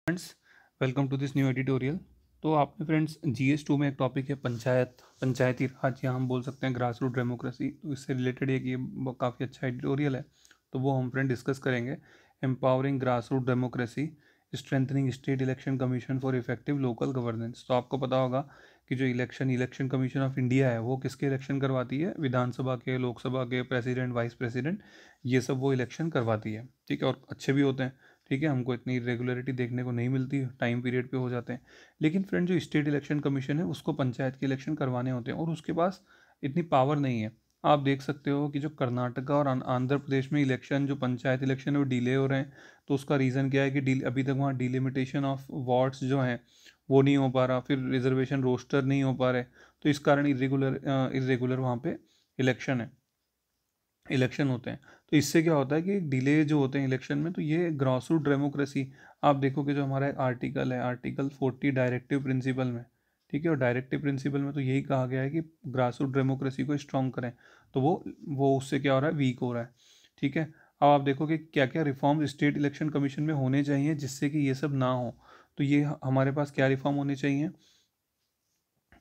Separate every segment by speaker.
Speaker 1: Friends, welcome to this new editorial. तो आपने friends GS2 में एक टॉपिक है पंचायती राज, या हम बोल सकते हैं ग्रास रूट डेमोक्रेसी। तो इससे रिलेटेड एक ये काफ़ी अच्छा एडिटोरियल है, तो वो हम फ्रेंड डिस्कस करेंगे। Empowering grass root democracy, strengthening state election commission for effective local governance. तो आपको पता होगा कि जो इलेक्शन कमीशन ऑफ इंडिया है वो किसके इलेक्शन करवाती है? विधानसभा के, लोकसभा के, प्रेसिडेंट, वाइस प्रेसिडेंट, ये सब वो इलेक्शन करवाती है। ठीक है, और अच्छे भी होते हैं। ठीक है, हमको इतनी इरेगुलरिटी देखने को नहीं मिलती, टाइम पीरियड पे हो जाते हैं। लेकिन फ्रेंड, जो स्टेट इलेक्शन कमीशन है उसको पंचायत के इलेक्शन करवाने होते हैं और उसके पास इतनी पावर नहीं है। आप देख सकते हो कि जो कर्नाटका और आंध्र प्रदेश में इलेक्शन, जो पंचायत इलेक्शन है वो डिले हो रहे हैं। तो उसका रीज़न क्या है कि अभी तक वहाँ डिलिमिटेशन ऑफ वार्ड्स जो हैं वो नहीं हो पा रहा, फिर रिजर्वेशन रोस्टर नहीं हो पा रहे। तो इस कारण इरेगुलर वहाँ पे इलेक्शन होते हैं। तो इससे क्या होता है कि डिले जो होते हैं इलेक्शन में, तो ये ग्रास रूट डेमोक्रेसी, आप देखोगे जो हमारा आर्टिकल है, आर्टिकल 40 डायरेक्टिव प्रिंसिपल में। ठीक है, और डायरेक्टिव प्रिंसिपल में तो यही कहा गया है कि ग्रास रूट डेमोक्रेसी को स्ट्रॉन्ग करें। तो वो उससे क्या हो रहा है, वीक हो रहा है। ठीक है, अब आप देखो कि क्या क्या रिफॉर्म स्टेट इलेक्शन कमीशन में होने चाहिए जिससे कि ये सब ना हो। तो ये हमारे पास क्या रिफॉर्म होने चाहिए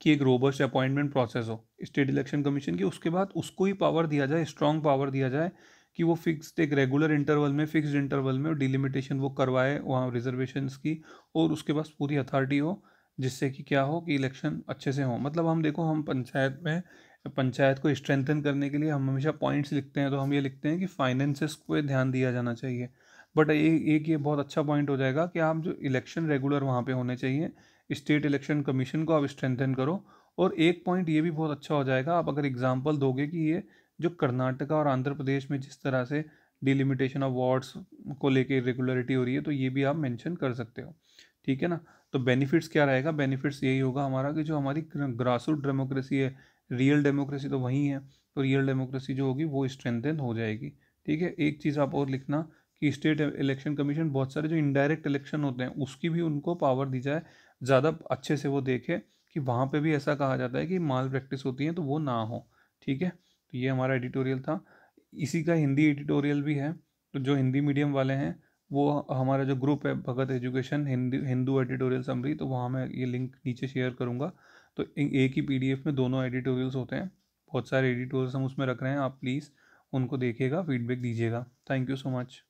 Speaker 1: कि एक रोबस्ट अपॉइंटमेंट प्रोसेस हो स्टेट इलेक्शन कमीशन की। उसके बाद उसको ही पावर दिया जाए, स्ट्रॉन्ग पावर दिया जाए कि वो फिक्स्ड एक रेगुलर इंटरवल में, फिक्स्ड इंटरवल में डिलिमिटेशन वो करवाए वहाँ रिजर्वेशंस की, और उसके पास पूरी अथॉरिटी हो, जिससे कि क्या हो कि इलेक्शन अच्छे से हो। मतलब हम देखो, हम पंचायत को स्ट्रेंथन करने के लिए हम हमेशा पॉइंट्स लिखते हैं, तो हम ये लिखते हैं कि फाइनेंसेस को ध्यान दिया जाना चाहिए। बट एक ये बहुत अच्छा पॉइंट हो जाएगा कि आप जो इलेक्शन रेगुलर वहाँ पे होने चाहिए, स्टेट इलेक्शन कमीशन को आप स्ट्रेंथन करो। और एक पॉइंट ये भी बहुत अच्छा हो जाएगा, आप अगर एग्जांपल दोगे कि ये जो कर्नाटका और आंध्र प्रदेश में जिस तरह से डिलिमिटेशन ऑफ वार्ड्स को लेके इरेगुलरिटी हो रही है, तो ये भी आप मेंशन कर सकते हो। ठीक है ना। तो बेनिफिट्स क्या रहेगा? बेनिफिट्स यही होगा हमारा कि जो हमारी ग्रास रूट डेमोक्रेसी है, रियल डेमोक्रेसी तो वही है, तो रियल डेमोक्रेसी जो होगी वो स्ट्रेंथन हो जाएगी। ठीक है, एक चीज़ आप और लिखना कि स्टेट इलेक्शन कमीशन बहुत सारे जो इनडायरेक्ट इलेक्शन होते हैं उसकी भी उनको पावर दी जाए, ज़्यादा अच्छे से वो देखे कि वहाँ पे भी ऐसा कहा जाता है कि माल प्रैक्टिस होती है तो वो ना हो। ठीक है, तो ये हमारा एडिटोरियल था। इसी का हिंदी एडिटोरियल भी है, तो जो हिंदी मीडियम वाले हैं वो, हमारा जो ग्रुप है भगत एजुकेशन हिंदू एडिटोरियल समरी, तो वहाँ मैं ये लिंक नीचे शेयर करूँगा। तो एक ही PDF में दोनों एडिटोरियल्स होते हैं, बहुत सारे एडिटोरियल्स हम उसमें रख रहे हैं। आप प्लीज़ उनको देखिएगा, फीडबैक दीजिएगा। Thank you so much.